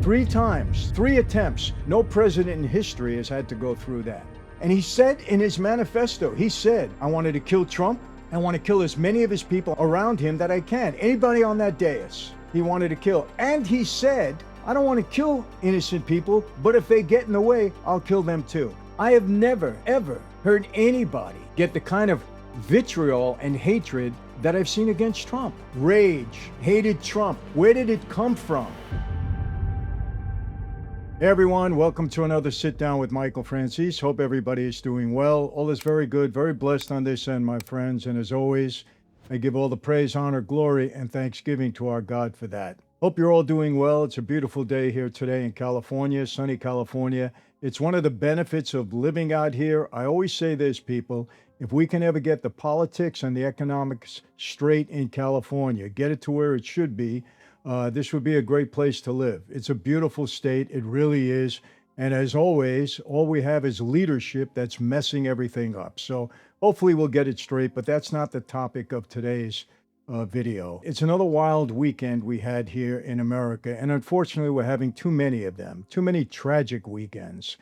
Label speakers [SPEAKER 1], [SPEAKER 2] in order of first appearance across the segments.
[SPEAKER 1] 3 times, 3 attempts. No president in history has had to go through that. And he said in his manifesto, he said, I wanted to kill Trump. I want to kill as many of his people around him that I can. Anybody on that dais, he wanted to kill. And he said, I don't want to kill innocent people, but if they get in the way, I'll kill them too. I have never, ever heard anybody get the kind of vitriol and hatred that I've seen against Trump. Rage, hated Trump. Where did it come from? Hey everyone, welcome to another Sit Down with Michael Franzese. Hope everybody is doing well. All is very good, very blessed on this end, my friends. And as always, I give all the praise, honor, glory, and thanksgiving to our God for that. Hope you're all doing well. It's a beautiful day here today in California, sunny California. It's one of the benefits of living out here. I always say this, people, if we can ever get the politics and the economics straight in California, get it to where it should be, this would be a great place to live. It's a beautiful state. It really is. And as always, all we have is leadership that's messing everything up. So hopefully we'll get it straight, but that's not the topic of today's video. It's another wild weekend we had here in America. And unfortunately, we're having too many of them, too many tragic weekends.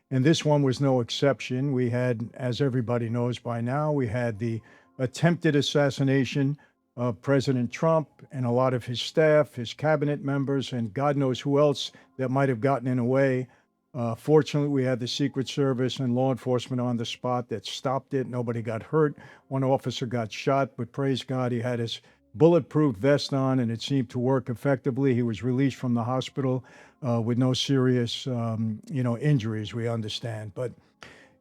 [SPEAKER 1] And this one was no exception. We had, as everybody knows by now, we had the attempted assassination of President Trump and a lot of his staff, his cabinet members, and God knows who else that might have gotten in the way. Fortunately, we had the Secret Service and law enforcement on the spot that stopped it. Nobody got hurt. One officer got shot, but praise God, he had his bulletproof vest on, and it seemed to work effectively. He was released from the hospital with no serious, injuries, we understand. But,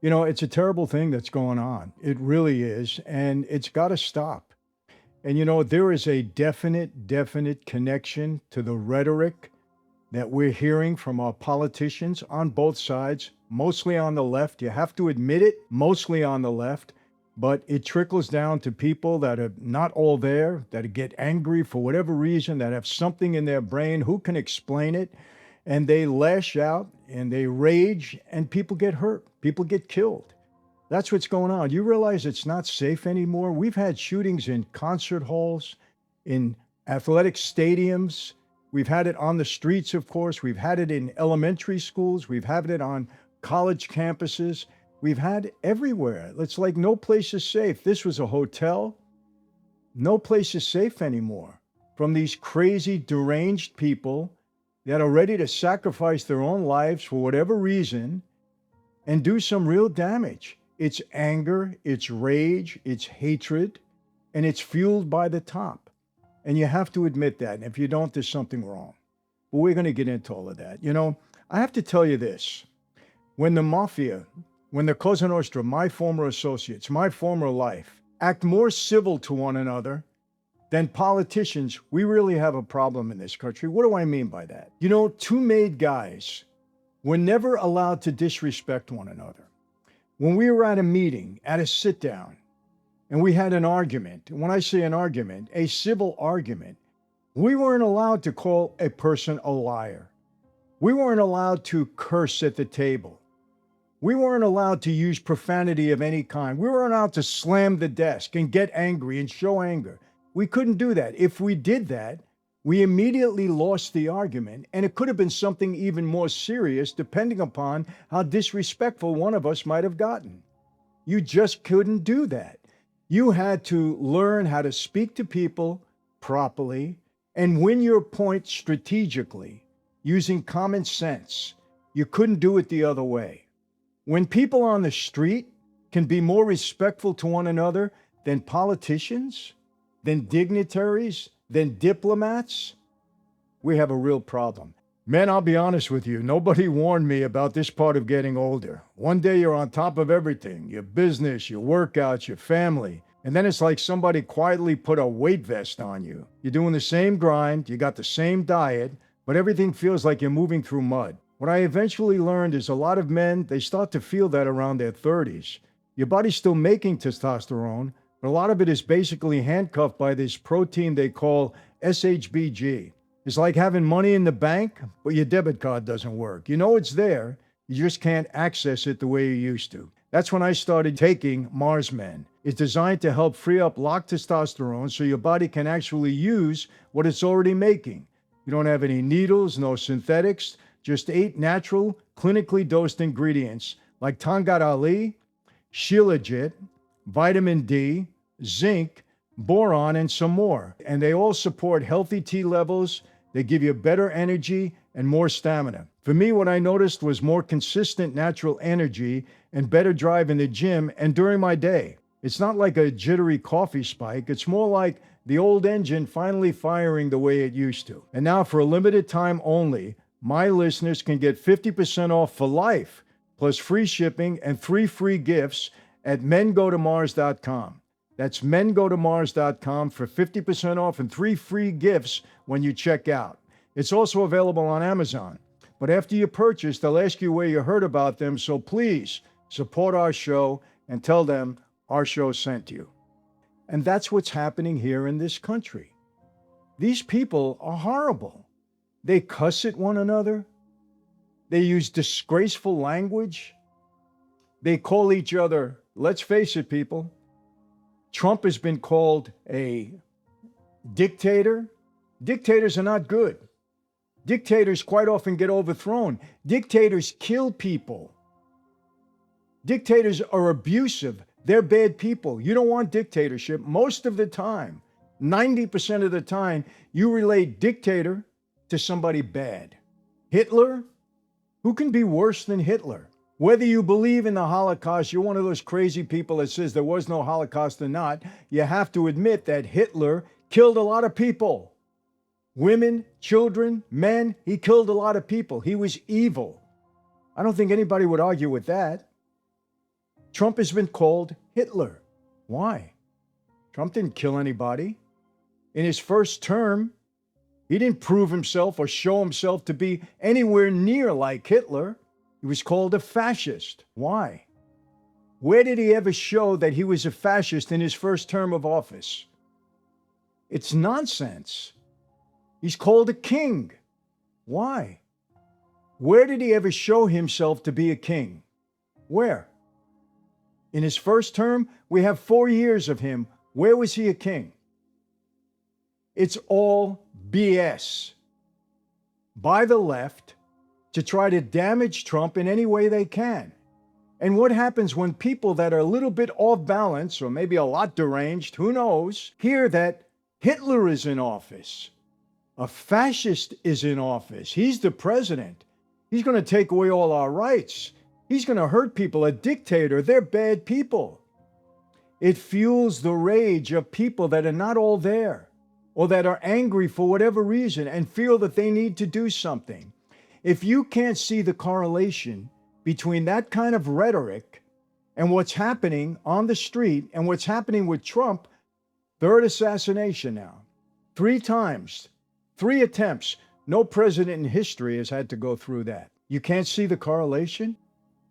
[SPEAKER 1] it's a terrible thing that's going on. It really is, and it's got to stop. And, there is a definite connection to the rhetoric that we're hearing from our politicians on both sides, mostly on the left. You have to admit it, mostly on the left. But it trickles down to people that are not all there, that get angry for whatever reason, that have something in their brain. Who can explain it? And they lash out and they rage and people get hurt. People get killed. That's what's going on. You realize it's not safe anymore. We've had shootings in concert halls, in athletic stadiums. We've had it on the streets, of course. We've had it in elementary schools. We've had it on college campuses. We've had it everywhere. It's like no place is safe. This was a hotel. No place is safe anymore from these crazy, deranged people that are ready to sacrifice their own lives for whatever reason and do some real damage. It's anger, it's rage, it's hatred, and it's fueled by the top. And you have to admit that. And if you don't, there's something wrong. But we're going to get into all of that. I have to tell you this. When the mafia, when the Cosa Nostra, my former associates, my former life, act more civil to one another than politicians, we really have a problem in this country. What do I mean by that? Two made guys were never allowed to disrespect one another. When we were at a meeting, at a sit down, and we had an argument, and when I say an argument, a civil argument, we weren't allowed to call a person a liar. We weren't allowed to curse at the table. We weren't allowed to use profanity of any kind. We weren't allowed to slam the desk and get angry and show anger. We couldn't do that. If we did that, we immediately lost the argument, and it could have been something even more serious depending upon how disrespectful one of us might have gotten. You just couldn't do that. You had to learn how to speak to people properly and win your point strategically using common sense. You couldn't do it the other way. When people on the street can be more respectful to one another than politicians, than dignitaries, than diplomats, we have a real problem. Man, I'll be honest with you, nobody warned me about this part of getting older. One day you're on top of everything, your business, your workouts, your family, and then it's like somebody quietly put a weight vest on you. You're doing the same grind, you got the same diet, but everything feels like you're moving through mud. What I eventually learned is a lot of men, they start to feel that around their 30s. Your body's still making testosterone, but a lot of it is basically handcuffed by this protein they call SHBG. It's like having money in the bank, but your debit card doesn't work. You know it's there, you just can't access it the way you used to. That's when I started taking Mars Men. It's designed to help free up locked testosterone so your body can actually use what it's already making. You don't have any needles, no synthetics, just 8 natural, clinically dosed ingredients like Tangat Ali, Shilajit, vitamin D, zinc, boron, and some more. And they all support healthy T levels. They give you better energy and more stamina. For me, what I noticed was more consistent natural energy and better drive in the gym and during my day. It's not like a jittery coffee spike. It's more like the old engine finally firing the way it used to. And now, for a limited time only, my listeners can get 50% off for life, plus free shipping and 3 free gifts at mengotomars.com. That's mengotomars.com for 50% off and 3 free gifts when you check out. It's also available on Amazon. But after you purchase, they'll ask you where you heard about them, so please support our show and tell them our show sent you. And that's what's happening here in this country. These people are horrible. They cuss at one another. They use disgraceful language. They call each other, let's face it, people, Trump has been called a dictator. Dictators are not good. Dictators quite often get overthrown. Dictators kill people. Dictators are abusive. They're bad people. You don't want dictatorship. Most of the time, 90% of the time, you relate dictator to somebody bad. Hitler? Who can be worse than Hitler? Whether you believe in the Holocaust, you're one of those crazy people that says there was no Holocaust or not, you have to admit that Hitler killed a lot of people. Women, children, men, he killed a lot of people. He was evil. I don't think anybody would argue with that. Trump has been called Hitler. Why? Trump didn't kill anybody. In his first term, he didn't prove himself or show himself to be anywhere near like Hitler. He was called a fascist. Why? Where did he ever show that he was a fascist in his first term of office? It's nonsense. He's called a king. Why? Where did he ever show himself to be a king? Where? In his first term, we have 4 years of him. Where was he a king? It's all BS by the left to try to damage Trump in any way they can. And what happens when people that are a little bit off balance, or maybe a lot deranged, who knows, hear that Hitler is in office, a fascist is in office, he's the president, he's going to take away all our rights, he's going to hurt people, a dictator, they're bad people. It fuels the rage of people that are not all there, or that are angry for whatever reason and feel that they need to do something. If you can't see the correlation between that kind of rhetoric and what's happening on the street and what's happening with Trump, third assassination now, 3 times, 3 attempts. No president in history has had to go through that. You can't see the correlation?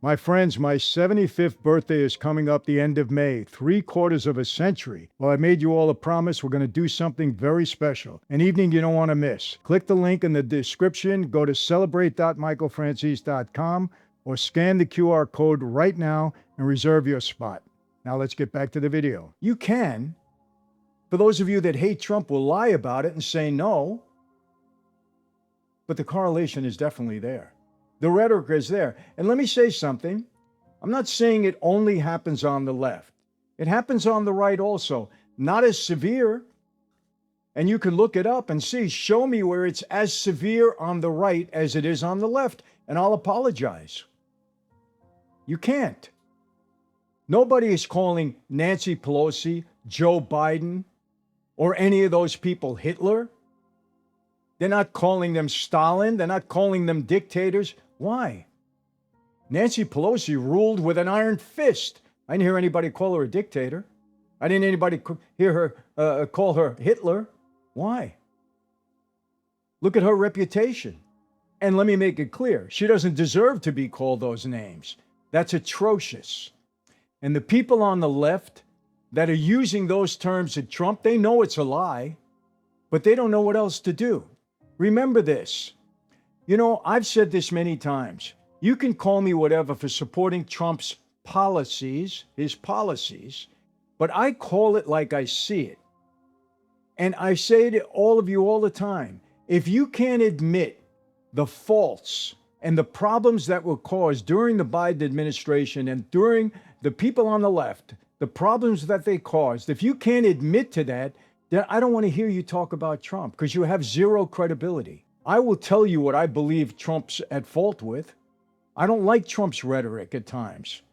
[SPEAKER 1] My friends, my 75th birthday is coming up the end of May, 3/4 of a century. Well, I made you all a promise. We're going to do something very special, an evening you don't want to miss. Click the link in the description, go to celebrate.michaelfranzese.com, or scan the QR code right now and reserve your spot. Now let's get back to the video. You can, for those of you that hate Trump, will lie about it and say no, but the correlation is definitely there. The rhetoric is there. And let me say something. I'm not saying it only happens on the left. It happens on the right also. Not as severe. And you can look it up and see, show me where it's as severe on the right as it is on the left, and I'll apologize. You can't. Nobody is calling Nancy Pelosi, Joe Biden, or any of those people Hitler. They're not calling them Stalin. They're not calling them dictators. Why? Nancy Pelosi ruled with an iron fist. I didn't hear anybody call her a dictator. I didn't anybody hear her call her Hitler. Why? Look at her reputation. And let me make it clear, she doesn't deserve to be called those names. That's atrocious. And the people on the left that are using those terms at Trump, they know it's a lie, but they don't know what else to do. Remember this. You know, I've said this many times. You can call me whatever for supporting Trump's policies, his policies, but I call it like I see it. And I say to all of you all the time, If you can't admit the faults and the problems that were caused during the Biden administration and during the people on the left, the problems that they caused, if you can't admit to that, then I don't want to hear you talk about Trump because you have zero credibility. I will tell you what I believe Trump's at fault with. I don't like Trump's rhetoric at times.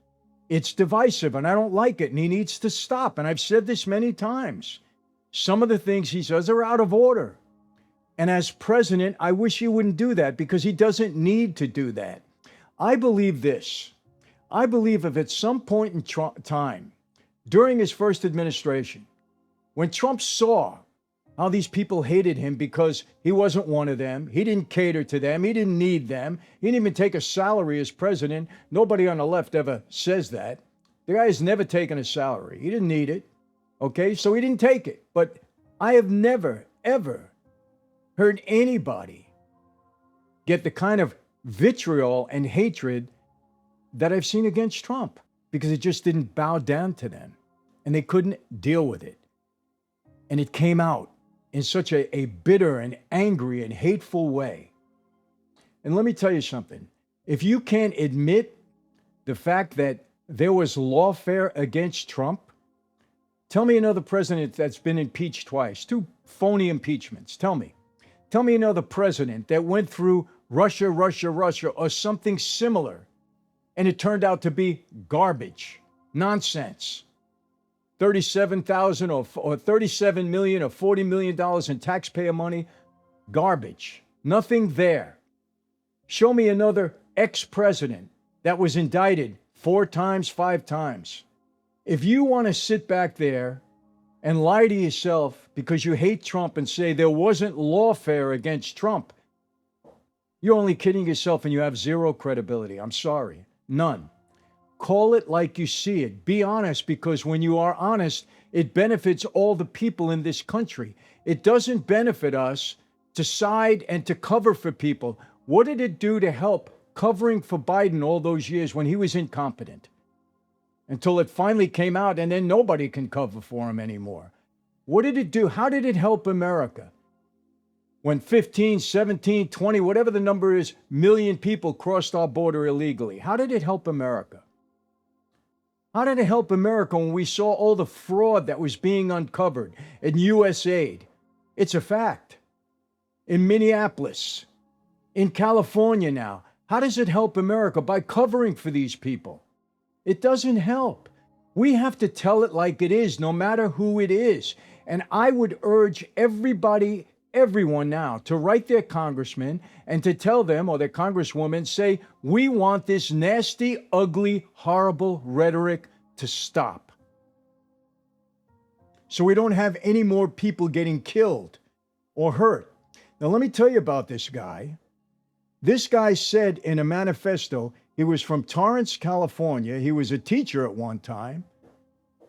[SPEAKER 1] It's divisive and I don't like it and he needs to stop. And I've said this many times. Some of the things he says are out of order. And as president, I wish he wouldn't do that because he doesn't need to do that. I believe this. I believe if at some point in time, during his first administration, when Trump saw how these people hated him because he wasn't one of them, he didn't cater to them, he didn't need them, he didn't even take a salary as president. Nobody on the left ever says that. The guy has never taken a salary. He didn't need it. Okay, so he didn't take it. But I have never, ever heard anybody get the kind of vitriol and hatred that I've seen against Trump because it just didn't bow down to them and they couldn't deal with it. And it came out in such a bitter and angry and hateful way. And let me tell you something. If you can't admit the fact that there was lawfare against Trump, tell me another president that's been impeached twice, 2 phony impeachments. Tell me another president that went through Russia, or something similar, and it turned out to be garbage, nonsense. 37,000 or 37 million or $40 million in taxpayer money, garbage, nothing there. Show me another ex-president that was indicted 4 times, 5 times. If you want to sit back there and lie to yourself because you hate Trump and say there wasn't lawfare against Trump, you're only kidding yourself and you have zero credibility. I'm sorry. None. Call it like you see it. Be honest, because when you are honest, it benefits all the people in this country. It doesn't benefit us to side and to cover for people. What did it do to help covering for Biden all those years when he was incompetent? Until it finally came out and then nobody can cover for him anymore. What did it do? How did it help America? When 15, 17, 20, whatever the number is, million people crossed our border illegally. How did it help America? How did it help America when we saw all the fraud that was being uncovered in USAID? It's a fact. In Minneapolis, in California now. How does it help America? By covering for these people. It doesn't help. We have to tell it like it is, no matter who it is. And I would urge everyone now to write their congressman and to tell them, or their congresswoman, say, we want this nasty, ugly, horrible rhetoric to stop. So we don't have any more people getting killed or hurt. Now, let me tell you about this guy. This guy said in a manifesto, he was from Torrance, California. He was a teacher at one time.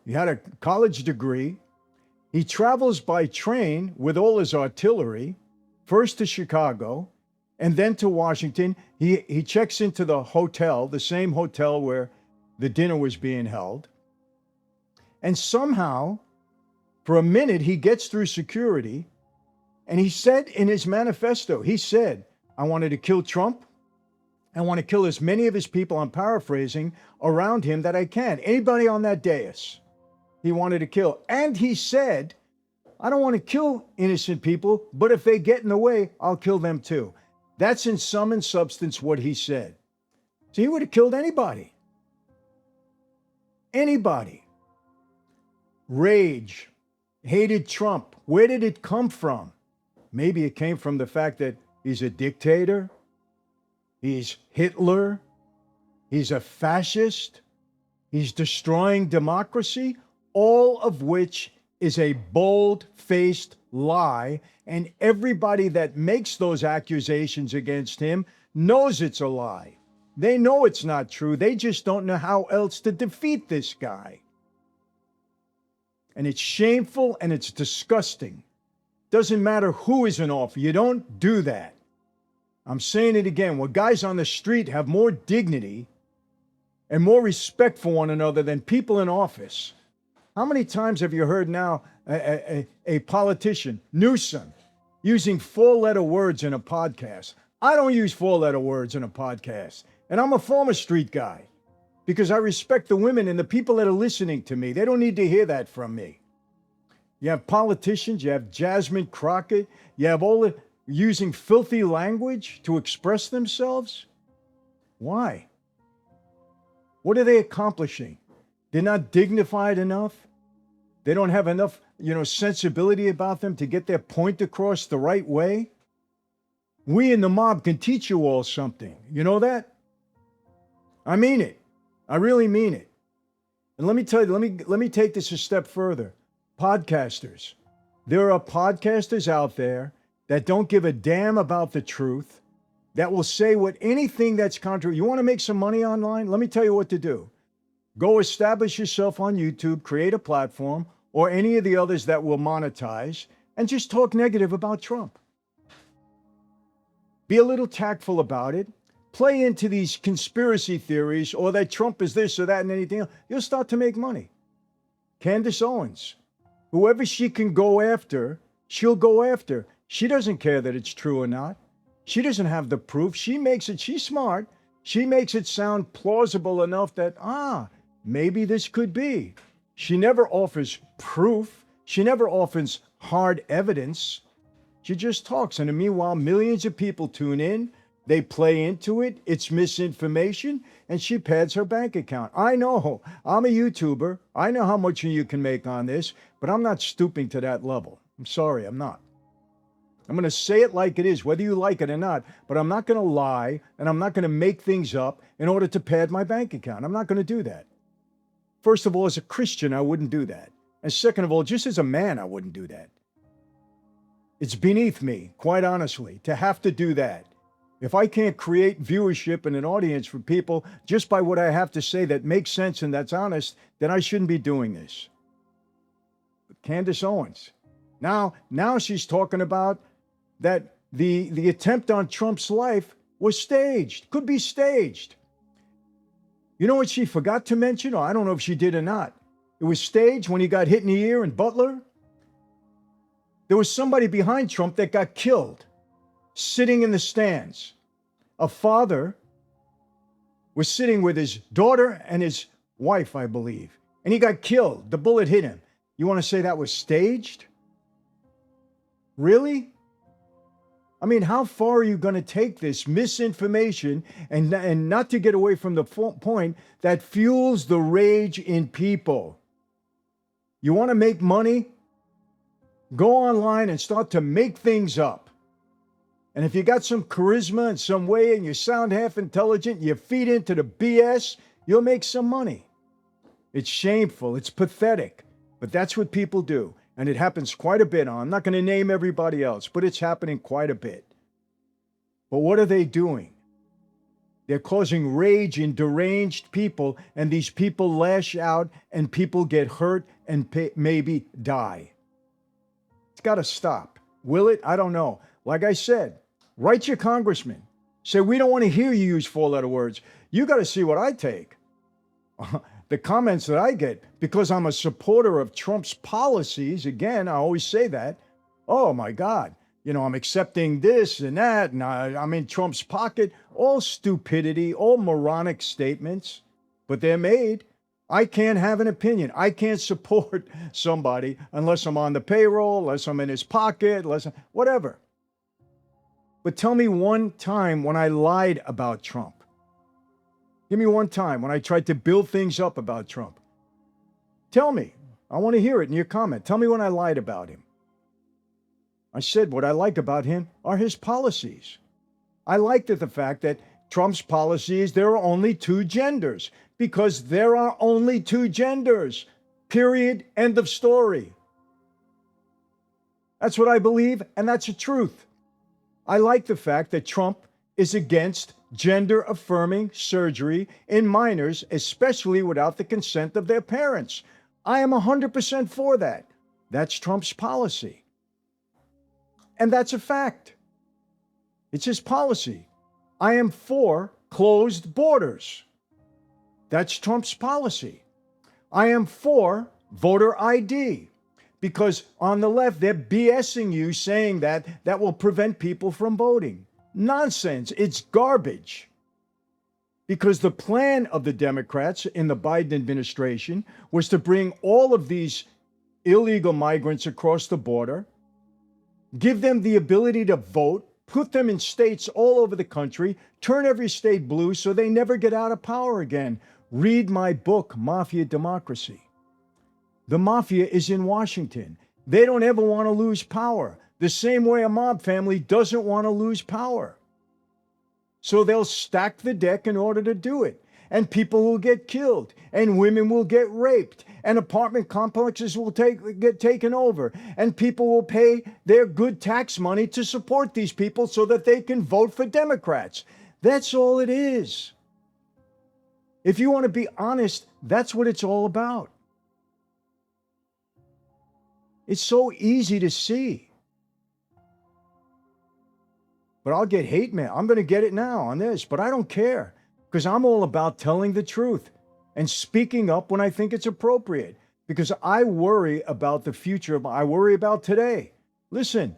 [SPEAKER 1] He had a college degree. He travels by train with all his artillery, first to Chicago and then to Washington. He checks into the hotel, the same hotel where the dinner was being held. And somehow, for a minute, he gets through security. And he said in his manifesto, he said, I wanted to kill Trump. I want to kill as many of his people, I'm paraphrasing, around him that I can. Anybody on that dais he wanted to kill. And he said, I don't want to kill innocent people, but if they get in the way, I'll kill them too. That's in sum and substance what he said. So he would have killed anybody. Anybody. Rage. Hated Trump. Where did it come from? Maybe it came from the fact that he's a dictator. He's Hitler. He's a fascist. He's destroying democracy. All of which is a bold-faced lie, and everybody that makes those accusations against him knows it's a lie. They know it's not true. They just don't know how else to defeat this guy. And it's shameful and it's disgusting. Doesn't matter who is in office. You don't do that. I'm saying it again. When guys on the street have more dignity and more respect for one another than people in office. How many times have you heard now a politician, Newsom, using four-letter words in a podcast. I don't use four-letter words in a podcast. And I'm a former street guy because I respect the women and the people that are listening to me. They don't need to hear that from me. You have politicians, you have Jasmine Crockett, you have all the using filthy language to express themselves. Why? What are they accomplishing? They're not dignified enough. They don't have enough, sensibility about them to get their point across the right way. We in the mob can teach you all something. You know that? I mean it. I really mean it. And let me tell you, let me take this a step further. Podcasters. There are podcasters out there that don't give a damn about the truth, that will say anything that's contrary. You want to make some money online? Let me tell you what to do. Go establish yourself on YouTube, create a platform, or any of the others that will monetize, and just talk negative about Trump. Be a little tactful about it. Play into these conspiracy theories or that Trump is this or that and anything else. You'll start to make money. Candace Owens, whoever she can go after, she'll go after. She doesn't care that it's true or not. She doesn't have the proof. She's smart. She makes it sound plausible enough that, maybe this could be. She never offers proof. She never offers hard evidence. She just talks. And meanwhile, millions of people tune in. They play into it. It's misinformation. And she pads her bank account. I know. I'm a YouTuber. I know how much you can make on this, but I'm not stooping to that level. I'm sorry, I'm not. I'm going to say it like it is, whether you like it or not, but I'm not going to lie and I'm not going to make things up in order to pad my bank account. I'm not going to do that. First of all, as a Christian, I wouldn't do that. And second of all, just as a man, I wouldn't do that. It's beneath me, quite honestly, to have to do that. If I can't create viewership and an audience for people just by what I have to say that makes sense and that's honest, then I shouldn't be doing this. But Candace Owens, now she's talking about that the attempt on Trump's life was staged, could be staged. You know what she forgot to mention? Or I don't know if she did or not. It was staged when he got hit in the ear in Butler. There was somebody behind Trump that got killed, sitting in the stands. A father was sitting with his daughter and his wife, I believe, and he got killed. The bullet hit him. You want to say that was staged? Really? I mean, how far are you going to take this misinformation and not to get away from the point that fuels the rage in people? You want to make money? Go online and start to make things up. And if you got some charisma in some way and you sound half intelligent, you feed into the BS, you'll make some money. It's shameful. It's pathetic. But that's what people do. And it happens quite a bit. I'm not going to name everybody else, but it's happening quite a bit. But what are they doing? They're causing rage in deranged people, and these people lash out, and people get hurt and maybe die. It's got to stop. Will it? I don't know. Like I said, write your congressman. Say, we don't want to hear you use four-letter words. You got to see what I take. The comments that I get, because I'm a supporter of Trump's policies, again, I always say that, oh my God, I'm accepting this and that, and I'm in Trump's pocket, all stupidity, all moronic statements, but they're made. I can't have an opinion. I can't support somebody unless I'm on the payroll, unless I'm in his pocket, whatever. But tell me one time when I lied about Trump. Give me one time when I tried to build things up about Trump. Tell me. I want to hear it in your comment. Tell me when I lied about him. I said what I like about him are his policies. I liked the fact that Trump's policy is there are only two genders, because there are only two genders. Period. End of story. That's what I believe, and that's the truth. I like the fact that Trump is against gender-affirming surgery in minors, especially without the consent of their parents. I am 100% for that. That's Trump's policy. And that's a fact. It's his policy. I am for closed borders. That's Trump's policy. I am for voter ID. Because on the left, they're BSing you, saying that will prevent people from voting. Nonsense. It's garbage. Because the plan of the Democrats in the Biden administration was to bring all of these illegal migrants across the border, give them the ability to vote, put them in states all over the country, turn every state blue so they never get out of power again. Read my book, Mafia Democracy. The mafia is in Washington. They don't ever want to lose power, the same way a mob family doesn't want to lose power. So they'll stack the deck in order to do it. And people will get killed, and women will get raped, and apartment complexes will get taken over, and people will pay their good tax money to support these people so that they can vote for Democrats. That's all it is. If you want to be honest, that's what it's all about. It's so easy to see. But I'll get hate mail. I'm going to get it now on this, but I don't care, because I'm all about telling the truth and speaking up when I think it's appropriate, because I worry about the future. I worry about today. Listen,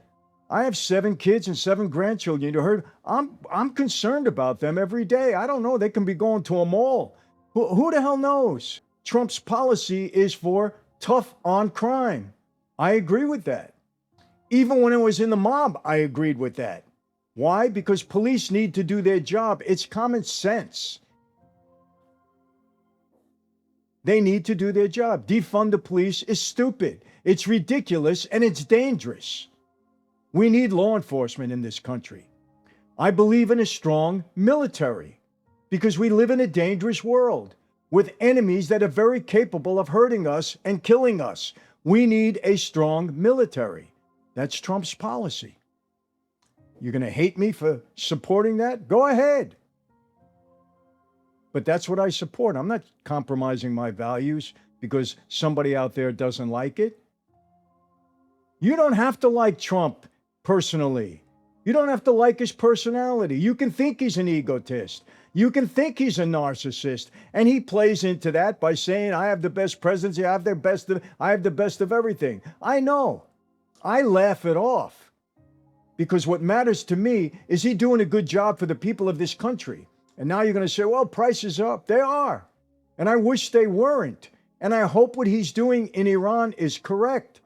[SPEAKER 1] I have 7 kids and 7 grandchildren. You heard? I'm concerned about them every day. I don't know. They can be going to a mall. Who the hell knows? Trump's policy is for tough on crime. I agree with that. Even when it was in the mob, I agreed with that. Why? Because police need to do their job. It's common sense. They need to do their job. Defund the police is stupid. It's ridiculous, and it's dangerous. We need law enforcement in this country. I believe in a strong military, because we live in a dangerous world with enemies that are very capable of hurting us and killing us. We need a strong military. That's Trump's policy. You're going to hate me for supporting that? Go ahead. But that's what I support. I'm not compromising my values because somebody out there doesn't like it. You don't have to like Trump personally. You don't have to like his personality. You can think he's an egotist. You can think he's a narcissist. And he plays into that by saying, I have the best presidency. I have the best of everything. I know. I laugh it off. Because what matters to me is he doing a good job for the people of this country. And now you're going to say, well, prices are up. They are. And I wish they weren't. And I hope what he's doing in Iran is correct.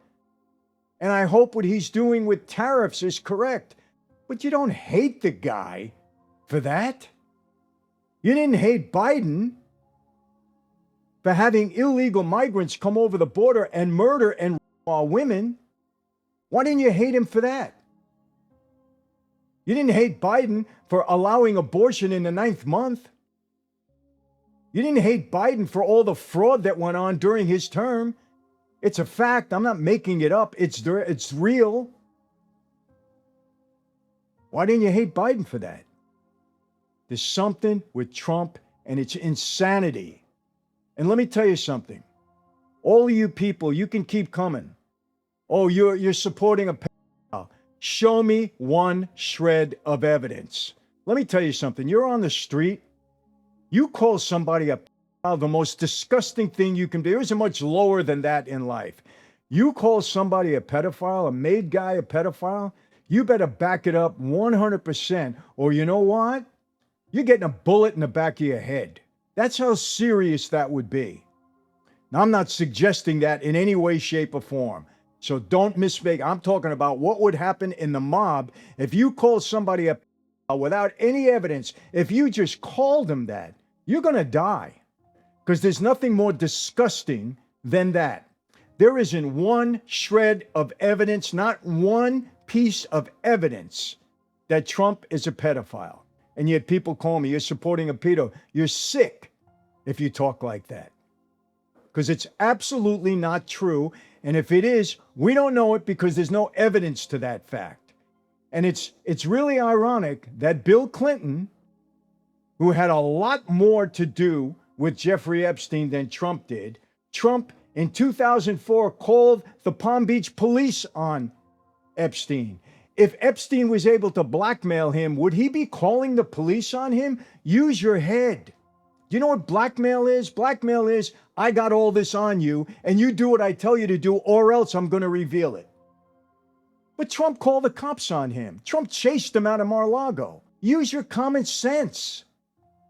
[SPEAKER 1] And I hope what he's doing with tariffs is correct. But you don't hate the guy for that. You didn't hate Biden for having illegal migrants come over the border and murder and rape our women. Why didn't you hate him for that? You didn't hate Biden for allowing abortion in the 9th month. You didn't hate Biden for all the fraud that went on during his term. It's a fact. I'm not making it up. It's real. Why didn't you hate Biden for that? There's something with Trump, and it's insanity. And let me tell you something. All of you people, you can keep coming. Oh, you're supporting a pedophile. Show me one shred of evidence. Let me tell you something. You're on the street. You call somebody a pedophile, the most disgusting thing you can do. There isn't much lower than that in life. You call somebody a pedophile, a made guy a pedophile, you better back it up 100%. Or you know what? You're getting a bullet in the back of your head. That's how serious that would be. Now, I'm not suggesting that in any way, shape, or form. So don't misspeak. I'm talking about what would happen in the mob if you called somebody a pedophile without any evidence. If you just called them that, you're going to die. Because there's nothing more disgusting than that. There isn't one shred of evidence, not one piece of evidence that Trump is a pedophile. And yet people call me, you're supporting a pedo. You're sick if you talk like that. Because it's absolutely not true. And if it is, we don't know it because there's no evidence to that fact. And it's really ironic that Bill Clinton, who had a lot more to do with Jeffrey Epstein than Trump did, Trump in 2004 called the Palm Beach police on Epstein. If Epstein was able to blackmail him, would he be calling the police on him? Use your head. Do you know what blackmail is? Blackmail is, I got all this on you, and you do what I tell you to do, or else I'm going to reveal it. But Trump called the cops on him. Trump chased him out of Mar-a-Lago. Use your common sense.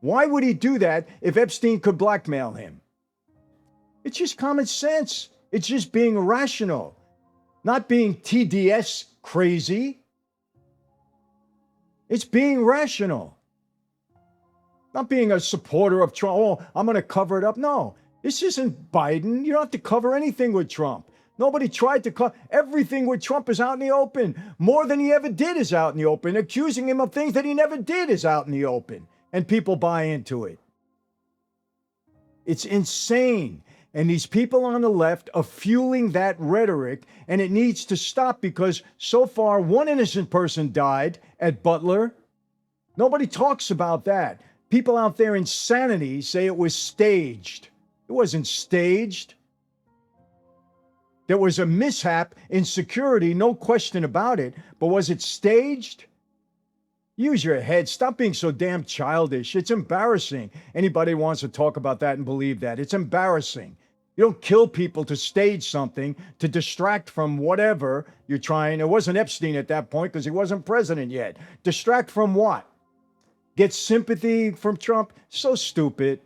[SPEAKER 1] Why would he do that if Epstein could blackmail him? It's just common sense. It's just being rational, not being TDS crazy. It's being rational. Not being a supporter of Trump. Oh, I'm going to cover it up. No, this isn't Biden. You don't have to cover anything with Trump. Nobody tried to cover. Everything with Trump is out in the open. More than he ever did is out in the open. Accusing him of things that he never did is out in the open. And people buy into it. It's insane. And these people on the left are fueling that rhetoric, and it needs to stop because so far one innocent person died at Butler. Nobody talks about that. People out there in sanity say it was staged. It wasn't staged. There was a mishap in security, no question about it, but was it staged? Use your head. Stop being so damn childish. It's embarrassing. Anybody wants to talk about that and believe that. It's embarrassing. You don't kill people to stage something, to distract from whatever you're trying. It wasn't Epstein at that point because he wasn't president yet. Distract from what? Get sympathy from Trump? So stupid.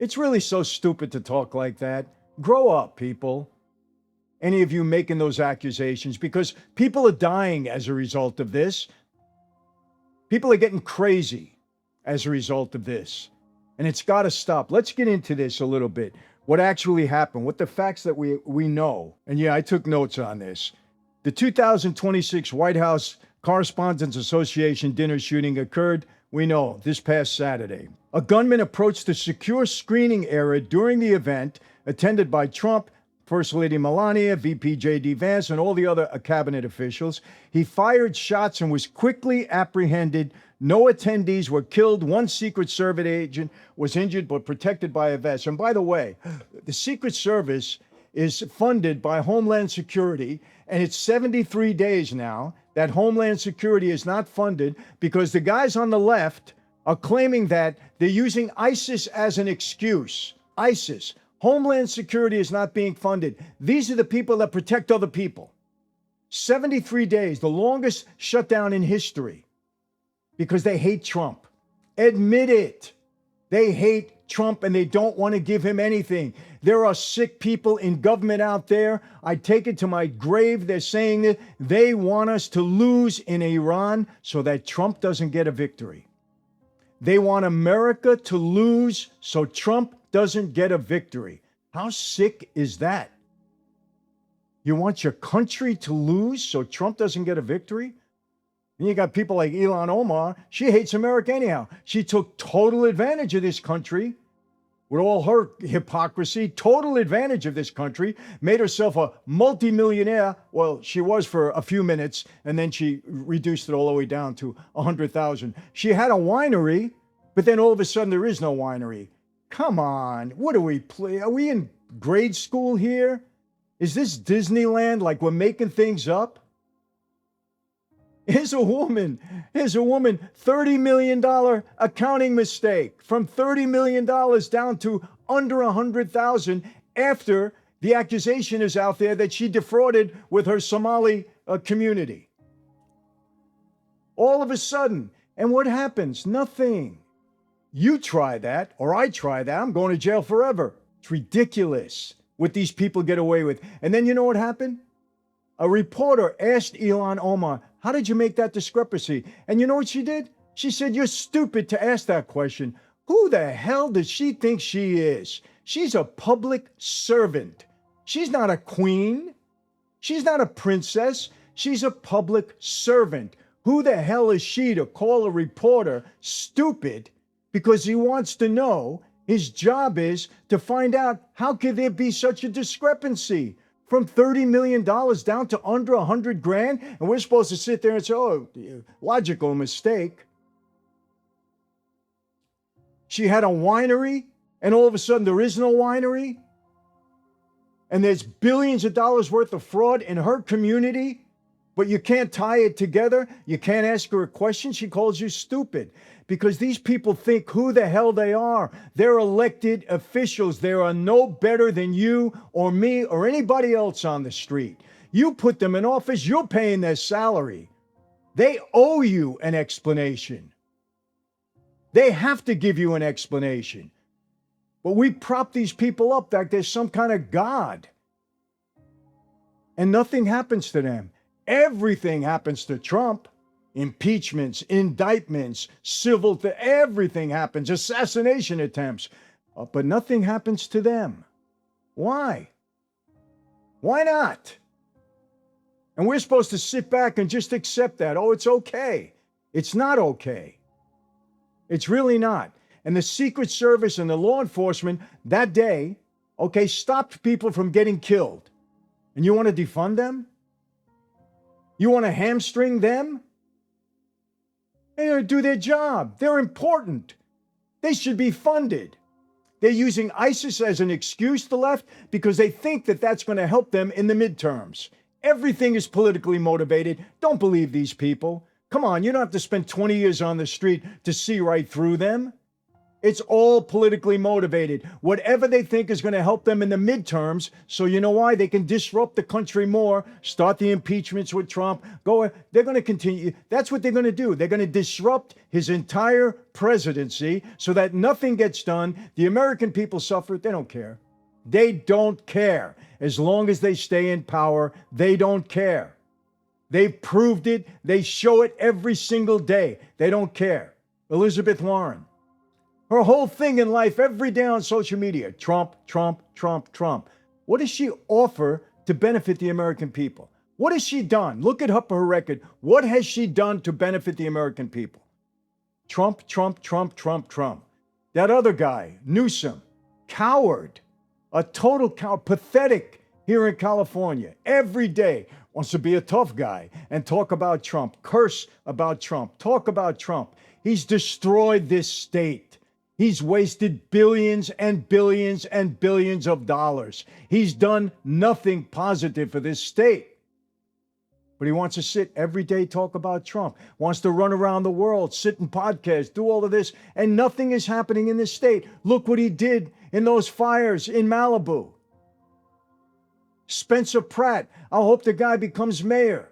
[SPEAKER 1] It's really so stupid to talk like that. Grow up, people. Any of you making those accusations, because people are dying as a result of this. People are getting crazy as a result of this. And it's got to stop. Let's get into this a little bit. What actually happened, what the facts that we know. And yeah, I took notes on this. The 2026 White House Correspondents Association dinner shooting occurred, we know, this past Saturday. A gunman approached the secure screening area during the event, attended by Trump, First Lady Melania, VP J.D. Vance, and all the other cabinet officials. He fired shots and was quickly apprehended. No attendees were killed. One Secret Service agent was injured but protected by a vest. And by the way, the Secret Service is funded by Homeland Security, and it's 73 days now that Homeland Security is not funded because the guys on the left are claiming that they're using ISIS as an excuse. ISIS. Homeland Security is not being funded. These are the people that protect other people. 73 days, the longest shutdown in history, because they hate Trump. Admit it. They hate Trump and they don't want to give him anything. There are sick people in government out there. I take it to my grave. They're saying that they want us to lose in Iran so that Trump doesn't get a victory. They want America to lose so Trump doesn't get a victory. How sick is that? You want your country to lose so Trump doesn't get a victory? And you got people like Ilhan Omar. She hates America anyhow. She took total advantage of this country with all her hypocrisy, total advantage of this country, made herself a multimillionaire. Well, she was for a few minutes, and then she reduced it all the way down to 100,000. She had a winery, but then all of a sudden there is no winery. Come on, what do we play? Are we in grade school here? Is this Disneyland, like we're making things up? Here's a woman, $30 million accounting mistake, from $30 million down to under $100,000 after the accusation is out there that she defrauded with her Somali community. All of a sudden, and what happens? Nothing. You try that, or I try that, I'm going to jail forever. It's ridiculous what these people get away with. And then you know what happened? A reporter asked Ilhan Omar, how did you make that discrepancy? And you know what she did? She said, you're stupid to ask that question. Who the hell does she think she is? She's a public servant. She's not a queen. She's not a princess. She's a public servant. Who the hell is she to call a reporter stupid because he wants to know? His job is to find out how could there be such a discrepancy from $30 million down to under $100,000, and we're supposed to sit there and say, oh, logical mistake. She had a winery, and all of a sudden there is no winery, and there's billions of dollars worth of fraud in her community, But you can't tie it together. You can't ask her a question. She calls you stupid because these people think who the hell they are. They're elected officials. They are no better than you or me or anybody else on the street. You put them in office, you're paying their salary. They owe you an explanation. They have to give you an explanation. But we prop these people up like there's some kind of God. And nothing happens to them. Everything happens to Trump. Impeachments, indictments, everything happens. Assassination attempts. But nothing happens to them. Why? Why not? And we're supposed to sit back and just accept that. Oh, it's okay. It's not okay. It's really not. And the Secret Service and the law enforcement that day, okay, stopped people from getting killed. And you want to defund them? You want to hamstring them? They're going to do their job. They're important. They should be funded. They're using ISIS as an excuse, the left, because they think that that's going to help them in the midterms. Everything is politically motivated. Don't believe these people. Come on, you don't have to spend 20 years on the street to see right through them. It's all politically motivated. Whatever they think is going to help them in the midterms, so you know why? They can disrupt the country more, start the impeachments with Trump. They're going to continue. That's what they're going to do. They're going to disrupt his entire presidency so that nothing gets done. The American people suffer. They don't care. They don't care. As long as they stay in power, they don't care. They've proved it. They show it every single day. They don't care. Elizabeth Warren. Her whole thing in life, every day on social media, Trump, Trump, Trump, Trump. What does she offer to benefit the American people? What has she done? Look at her record. What has she done to benefit the American people? Trump, Trump, Trump, Trump, Trump. That other guy, Newsom, coward, a total coward, pathetic here in California. Every day wants to be a tough guy and talk about Trump, curse about Trump, talk about Trump. He's destroyed this state. He's wasted billions and billions and billions of dollars. He's done nothing positive for this state. But he wants to sit every day, talk about Trump, wants to run around the world, sit in podcasts, do all of this, and nothing is happening in this state. Look what he did in those fires in Malibu. Spencer Pratt, I hope the guy becomes mayor.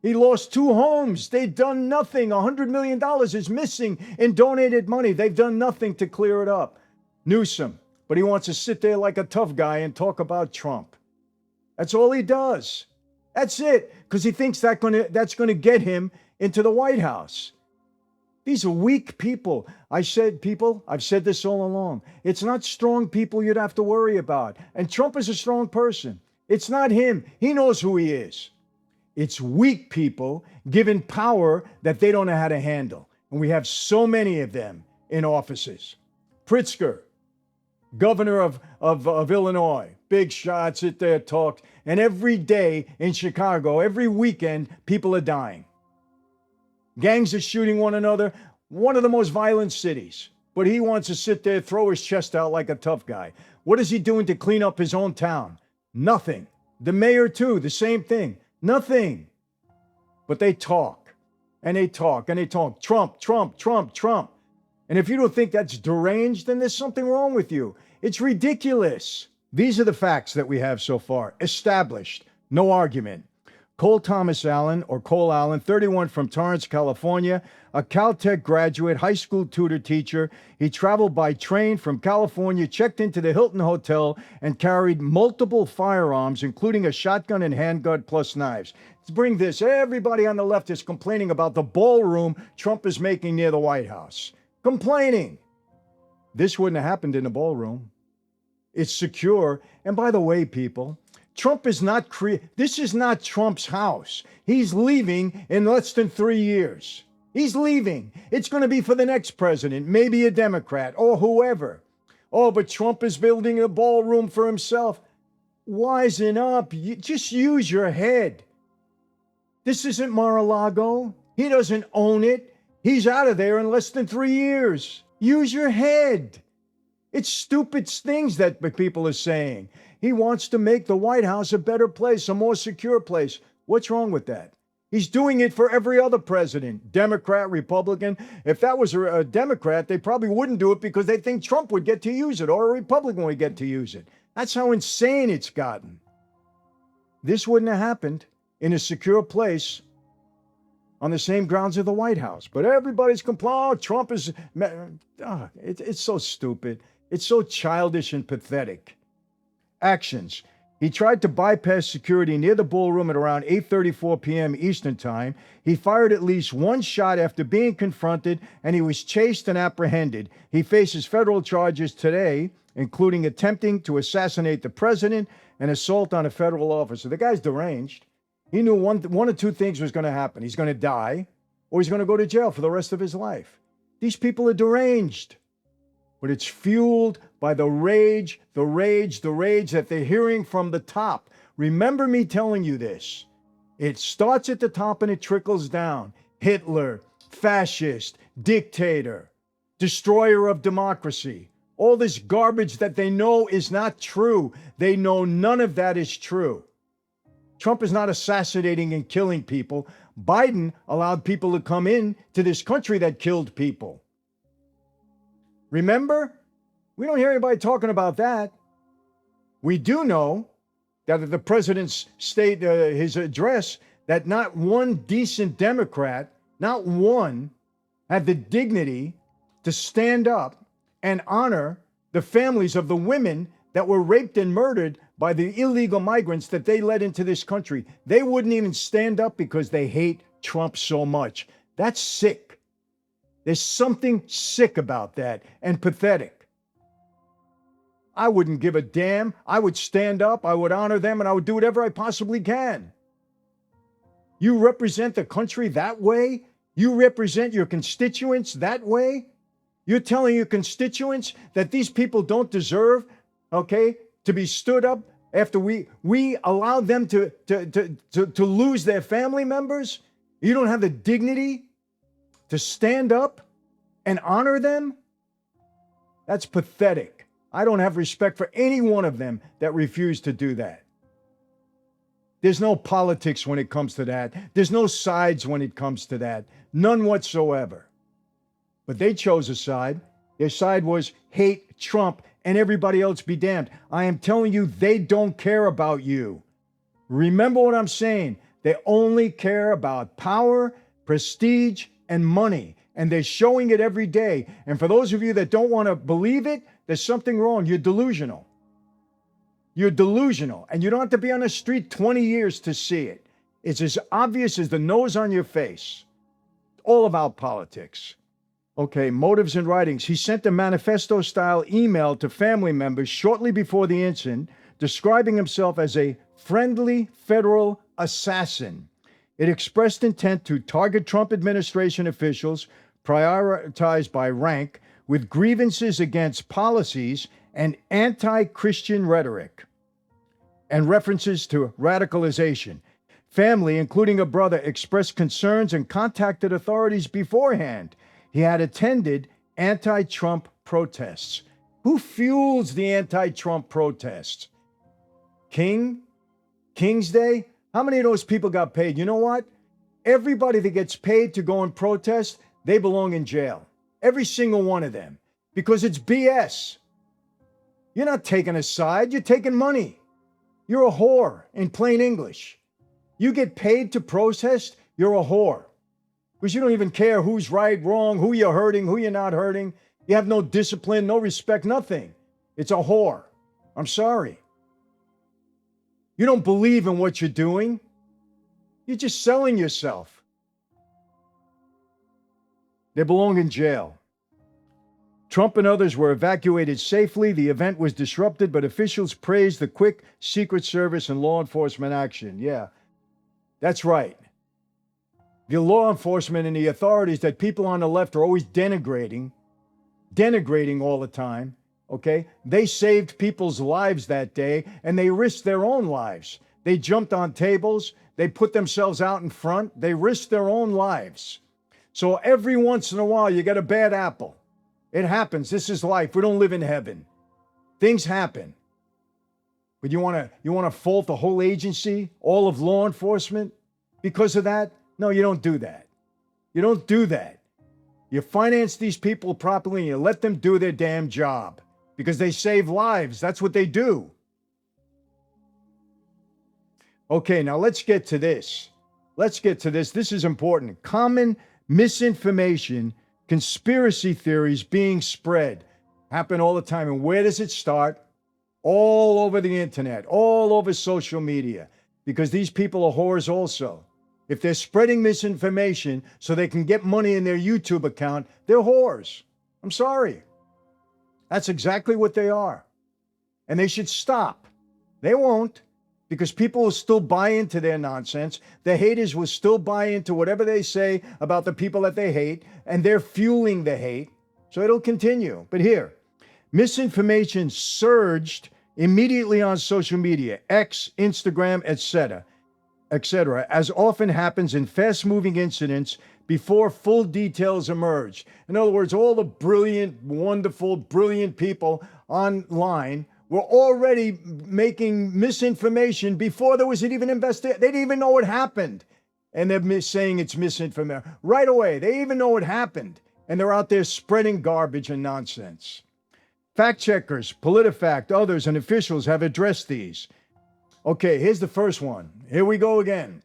[SPEAKER 1] He lost 2 homes. They've done nothing. $100 million is missing in donated money. They've done nothing to clear it up. Newsom, but he wants to sit there like a tough guy and talk about Trump. That's all he does. That's it, because he thinks that's going to get him into the White House. These are weak people. I've said this all along. It's not strong people you'd have to worry about. And Trump is a strong person. It's not him. He knows who he is. It's weak people given power that they don't know how to handle. And we have so many of them in offices. Pritzker, governor of Illinois, big shot, sit there, talk. And every day in Chicago, every weekend, people are dying. Gangs are shooting one another. One of the most violent cities. But he wants to sit there, throw his chest out like a tough guy. What is he doing to clean up his own town? Nothing. The mayor, too, the same thing. Nothing. But they talk, and they talk, and they talk. Trump, Trump, Trump, Trump. And if you don't think that's deranged, then there's something wrong with you. It's ridiculous. These are the facts that we have so far. Established. No argument. Cole Thomas Allen, or Cole Allen, 31, from Torrance, California, a Caltech graduate, high school tutor teacher. He traveled by train from California, checked into the Hilton Hotel, and carried multiple firearms, including a shotgun and handgun plus knives. To bring this, everybody on the left is complaining about the ballroom Trump is making near the White House. Complaining. This wouldn't have happened in the ballroom. It's secure. And by the way, people, Trump is not this is not Trump's house. He's leaving in less than 3 years. He's leaving. It's going to be for the next president, maybe a Democrat or whoever. Oh, but Trump is building a ballroom for himself. Wisen up. Just use your head. This isn't Mar-a-Lago. He doesn't own it. He's out of there in less than 3 years. Use your head. It's stupid things that people are saying. He wants to make the White House a better place, a more secure place. What's wrong with that? He's doing it for every other president, Democrat, Republican. If that was a Democrat, they probably wouldn't do it because they think Trump would get to use it or a Republican would get to use it. That's how insane it's gotten. This wouldn't have happened in a secure place on the same grounds of the White House. But everybody's complaining, oh, Trump is... it's so stupid. It's so childish and pathetic. Actions. He tried to bypass security near the ballroom at around 8:34 p.m. Eastern Time. He fired at least one shot after being confronted, and he was chased and apprehended. He faces federal charges today, including attempting to assassinate the president and assault on a federal officer. The guy's deranged. He knew one of two things was going to happen. He's going to die, or he's going to go to jail for the rest of his life. These people are deranged. But it's fueled by the rage that they're hearing from the top. Remember me telling you this. It starts at the top and it trickles down. Hitler, fascist, dictator, destroyer of democracy. All this garbage that they know is not true. They know none of that is true. Trump is not assassinating and killing people. Biden allowed people to come in to this country that killed people. Remember? We don't hear anybody talking about that. We do know that at the president's his address, that not one decent Democrat, not one, had the dignity to stand up and honor the families of the women that were raped and murdered by the illegal migrants that they led into this country. They wouldn't even stand up because they hate Trump so much. That's sick. There's something sick about that and pathetic. I wouldn't give a damn. I would stand up, I would honor them, and I would do whatever I possibly can. You represent the country that way? You represent your constituents that way? You're telling your constituents that these people don't deserve, okay, to be stood up after we allowed them to lose their family members? You don't have the dignity to stand up and honor them? That's pathetic. I don't have respect for any one of them that refuse to do that. There's no politics when it comes to that. There's no sides when it comes to that. None whatsoever. But they chose a side. Their side was hate Trump and everybody else be damned. I am telling you, they don't care about you. Remember what I'm saying. They only care about power, prestige, and money, and they're showing it every day. And for those of you that don't want to believe it, there's something wrong. You're delusional. You're delusional, and you don't have to be on the street 20 years to see it. It's as obvious as the nose on your face. All about politics. Okay, motives and writings. He sent a manifesto-style email to family members shortly before the incident, describing himself as a friendly federal assassin. It expressed intent to target Trump administration officials, prioritized by rank, with grievances against policies and anti-Christian rhetoric, and references to radicalization. Family, including a brother, expressed concerns and contacted authorities beforehand. He had attended anti-Trump protests. Who fuels the anti-Trump protests? King's Day? How many of those people got paid? You know what? Everybody that gets paid to go and protest, they belong in jail. Every single one of them. Because it's BS. You're not taking a side, you're taking money. You're a whore, in plain English. You get paid to protest, you're a whore. Because you don't even care who's right, wrong, who you're hurting, who you're not hurting. You have no discipline, no respect, nothing. It's a whore. I'm sorry. You don't believe in what you're doing. You're just selling yourself. They belong in jail. Trump and others were evacuated safely. The event was disrupted, but officials praised the quick Secret Service and law enforcement action. Yeah, that's right. The law enforcement and the authorities that people on the left are always denigrating all the time, okay? They saved people's lives that day, and they risked their own lives. They jumped on tables. They put themselves out in front. They risked their own lives. So every once in a while, you get a bad apple. It happens. This is life. We don't live in heaven. Things happen. But you want to fault the whole agency, all of law enforcement because of that? No, you don't do that. You don't do that. You finance these people properly and you let them do their damn job because they save lives. That's what they do. Okay, now let's get to this. This is important. Common misinformation, conspiracy theories being spread happen all the time. And where does it start? All over the internet, all over social media, because these people are whores also. If they're spreading misinformation so they can get money in their YouTube account, they're whores. I'm sorry. That's exactly what they are. And they should stop. They won't, because people will still buy into their nonsense. The haters will still buy into whatever they say about the people that they hate, and they're fueling the hate. So it'll continue. But here, misinformation surged immediately on social media, X, Instagram, etc., as often happens in fast-moving incidents before full details emerge. In other words, all the brilliant, wonderful, brilliant people online were already making misinformation before there was even investigation. They didn't even know what happened. And they're saying it's misinformation. Right away, they even know what happened. And they're out there spreading garbage and nonsense. Fact checkers, PolitiFact, others, and officials have addressed these. Okay, here's the first one. Here we go again.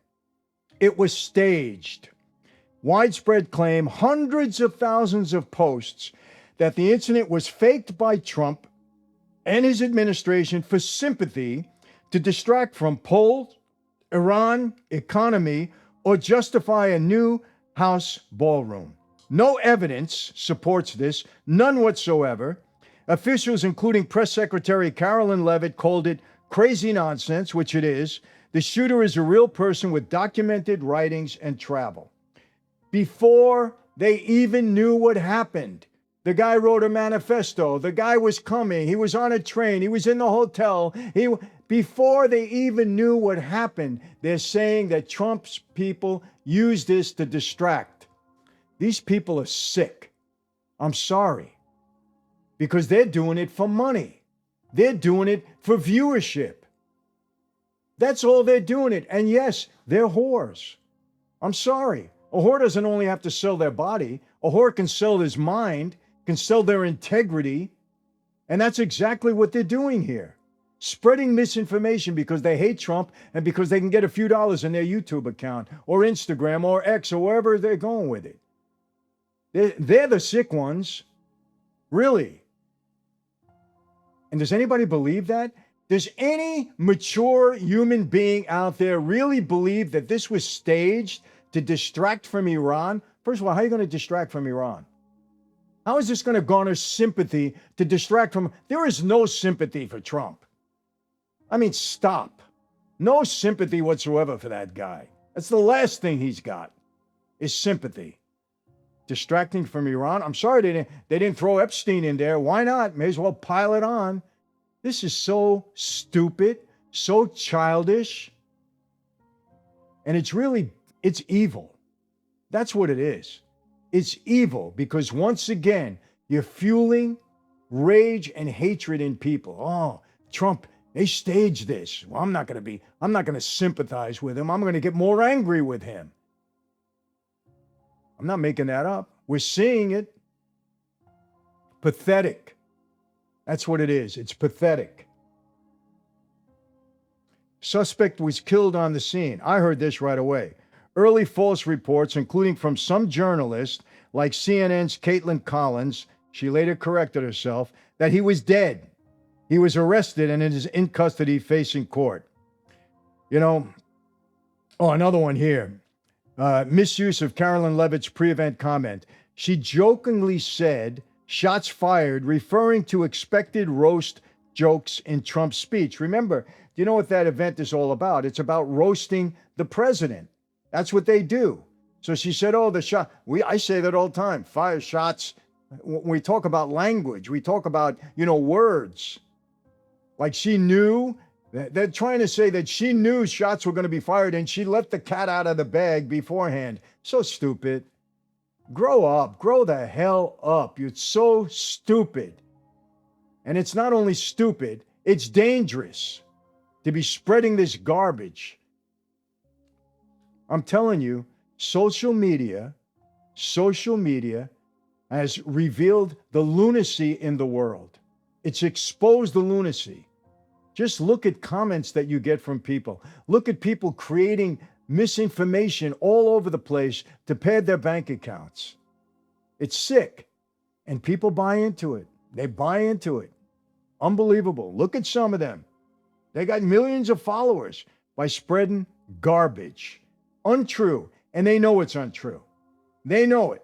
[SPEAKER 1] It was staged. Widespread claim, hundreds of thousands of posts that the incident was faked by Trump and his administration for sympathy to distract from polls, Iran, economy, or justify a new House ballroom. No evidence supports this, none whatsoever. Officials, including Press Secretary Carolyn Leavitt, called it crazy nonsense, which it is. The shooter is a real person with documented writings and travel. Before they even knew what happened, the guy wrote a manifesto. The guy was coming. He was on a train. He was in the hotel. Before they even knew what happened, they're saying that Trump's people used this to distract. These people are sick. I'm sorry. Because they're doing it for money. They're doing it for viewership. That's all they're doing it. And yes, they're whores. I'm sorry. A whore doesn't only have to sell their body. A whore can sell his mind, can sell their integrity. And that's exactly what they're doing here. Spreading misinformation because they hate Trump and because they can get a few dollars in their YouTube account or Instagram or X or wherever they're going with it. They're the sick ones. Really. And does anybody believe that? Does any mature human being out there really believe that this was staged to distract from Iran? First of all, how are you going to distract from Iran? How is this going to garner sympathy to distract from? There is no sympathy for Trump. I mean, stop. No sympathy whatsoever for that guy. That's the last thing he's got, is sympathy. Distracting from Iran? I'm sorry they didn't throw Epstein in there. Why not? May as well pile it on. This is so stupid, so childish. And it's evil. That's what it is. It's evil because once again, you're fueling rage and hatred in people. Oh, Trump, they staged this. Well, I'm not going to sympathize with him. I'm going to get more angry with him. I'm not making that up. We're seeing it. Pathetic. That's what it is. It's pathetic. Suspect was killed on the scene. I heard this right away. Early false reports, including from some journalists, like CNN's Caitlin Collins, she later corrected herself, that he was dead. He was arrested and is in custody facing court. Another one here. Misuse of Carolyn Leavitt's pre-event comment. She jokingly said, shots fired, referring to expected roast jokes in Trump's speech. Remember, do you know what that event is all about? It's about roasting the president. That's what they do. So she said, the shot. I say that all the time. Fire shots. When we talk about language, we talk about, words. Like she knew. They're trying to say that she knew shots were going to be fired and she let the cat out of the bag beforehand. So stupid. Grow up. Grow the hell up. You're so stupid. And it's not only stupid, it's dangerous to be spreading this garbage. I'm telling you, social media has revealed the lunacy in the world. It's exposed the lunacy. Just look at comments that you get from people. Look at people creating misinformation all over the place to pad their bank accounts. It's sick. And people buy into it. They buy into it. Unbelievable. Look at some of them. They got millions of followers by spreading garbage. Untrue. And they know it's untrue. They know it.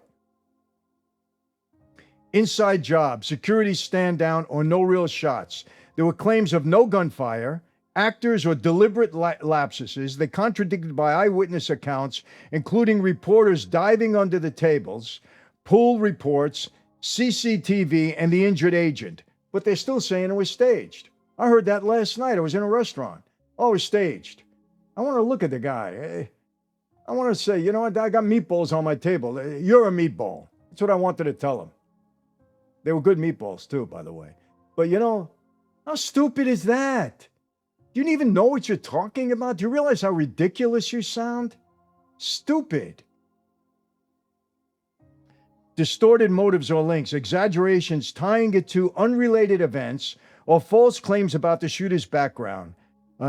[SPEAKER 1] Inside job, security stand down, or no real shots. There were claims of no gunfire, actors or deliberate lapses. They contradicted by eyewitness accounts, including reporters diving under the tables, pool reports, CCTV, and the injured agent. But they're still saying it was staged. I heard that last night. I was in a restaurant. Oh, it was staged. I want to look at the guy. I want to say, you know what? I got meatballs on my table. You're a meatball. That's what I wanted to tell him. They were good meatballs, too, by the way. But, you know, how stupid is that? Do you even know what you're talking about? Do you realize how ridiculous you sound? Stupid. Distorted motives or links, exaggerations tying it to unrelated events, or false claims about the shooter's background.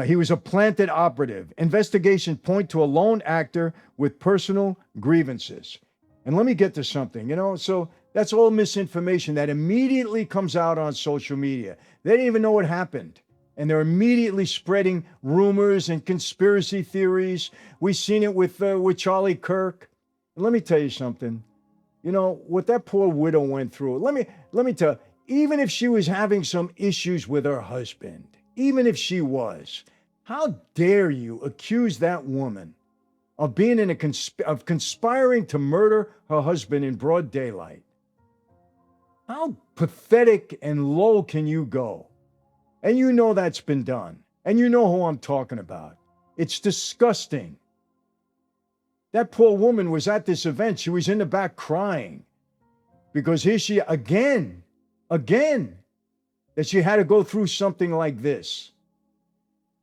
[SPEAKER 1] He was a planted operative. Investigations point to a lone actor with personal grievances. And let me get to something, so that's all misinformation that immediately comes out on social media. They didn't even know what happened. And they're immediately spreading rumors and conspiracy theories. We've seen it with Charlie Kirk. And let me tell you something. What that poor widow went through. Let me tell you, even if she was having some issues with her husband, even if she was, how dare you accuse that woman of being of conspiring to murder her husband in broad daylight? How pathetic and low can you go? And you know that's been done. And you know who I'm talking about. It's disgusting. That poor woman was at this event. She was in the back crying because here she, again, that she had to go through something like this.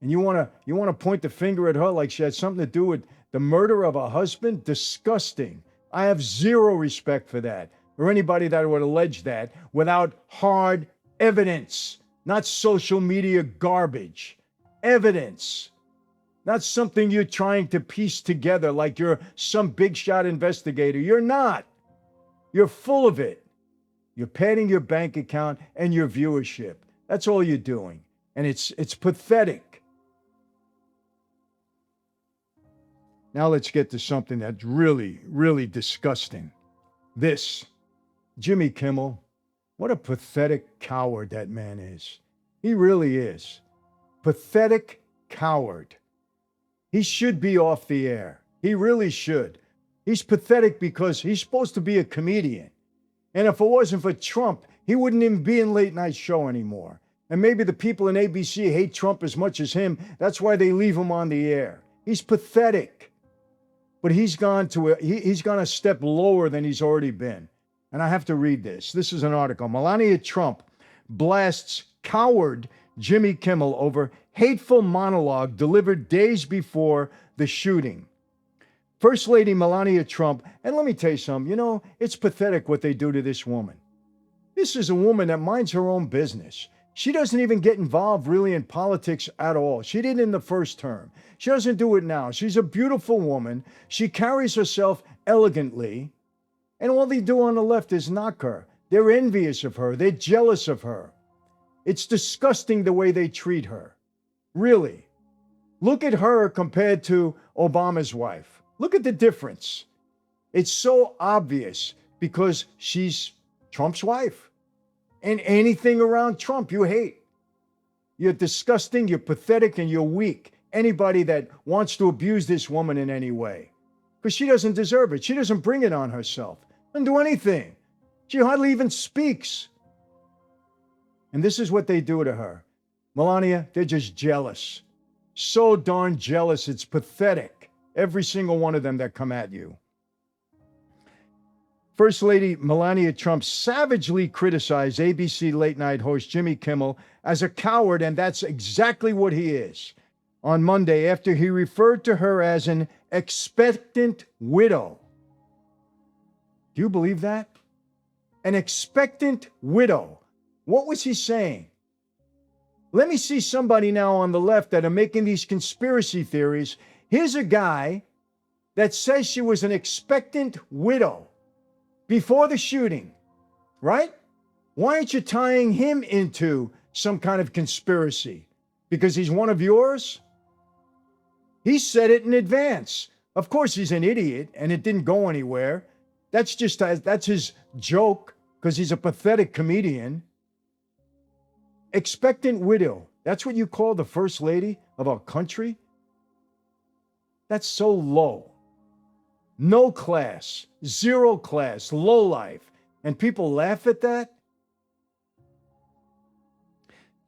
[SPEAKER 1] And you want to point the finger at her like she had something to do with the murder of her husband? Disgusting. I have zero respect for that, or anybody that would allege that without hard evidence, not social media garbage. Evidence. Not something you're trying to piece together like you're some big shot investigator. You're not. You're full of it. You're padding your bank account and your viewership. That's all you're doing. And it's pathetic. Now let's get to something that's really, really disgusting. This, Jimmy Kimmel, what a pathetic coward that man is. He really is. Pathetic coward. He should be off the air. He really should. He's pathetic because he's supposed to be a comedian. And if it wasn't for Trump, he wouldn't even be in late night show anymore. And maybe the people in ABC hate Trump as much as him. That's why they leave him on the air. He's pathetic. But he's gone a step lower than he's already been. And I have to read this. This is an article. Melania Trump blasts coward Jimmy Kimmel over hateful monologue delivered days before the shooting. First Lady Melania Trump, and let me tell you something, it's pathetic what they do to this woman. This is a woman that minds her own business. She doesn't even get involved really in politics at all. She did in the first term. She doesn't do it now. She's a beautiful woman. She carries herself elegantly. And all they do on the left is knock her. They're envious of her. They're jealous of her. It's disgusting the way they treat her. Really. Look at her compared to Obama's wife. Look at the difference. It's so obvious because she's Trump's wife. And anything around Trump you hate. You're disgusting, you're pathetic, and you're weak. Anybody that wants to abuse this woman in any way. Because she doesn't deserve it. She doesn't bring it on herself. Doesn't do anything. She hardly even speaks. And this is what they do to her. Melania, they're just jealous. So darn jealous, it's pathetic. Every single one of them that come at you. First Lady Melania Trump savagely criticized ABC late night host Jimmy Kimmel as a coward, and that's exactly what he is. on Monday after he referred to her as an expectant widow. Do you believe that? An expectant widow. What was he saying? Let me see somebody now on the left that are making these conspiracy theories. Here's a guy that says she was an expectant widow before the shooting, right? Why aren't you tying him into some kind of conspiracy? Because he's one of yours? He said it in advance. Of course, he's an idiot and it didn't go anywhere. That's his joke because he's a pathetic comedian. Expectant widow. That's what you call the first lady of our country? That's so low. No class, zero class, low life. And people laugh at that?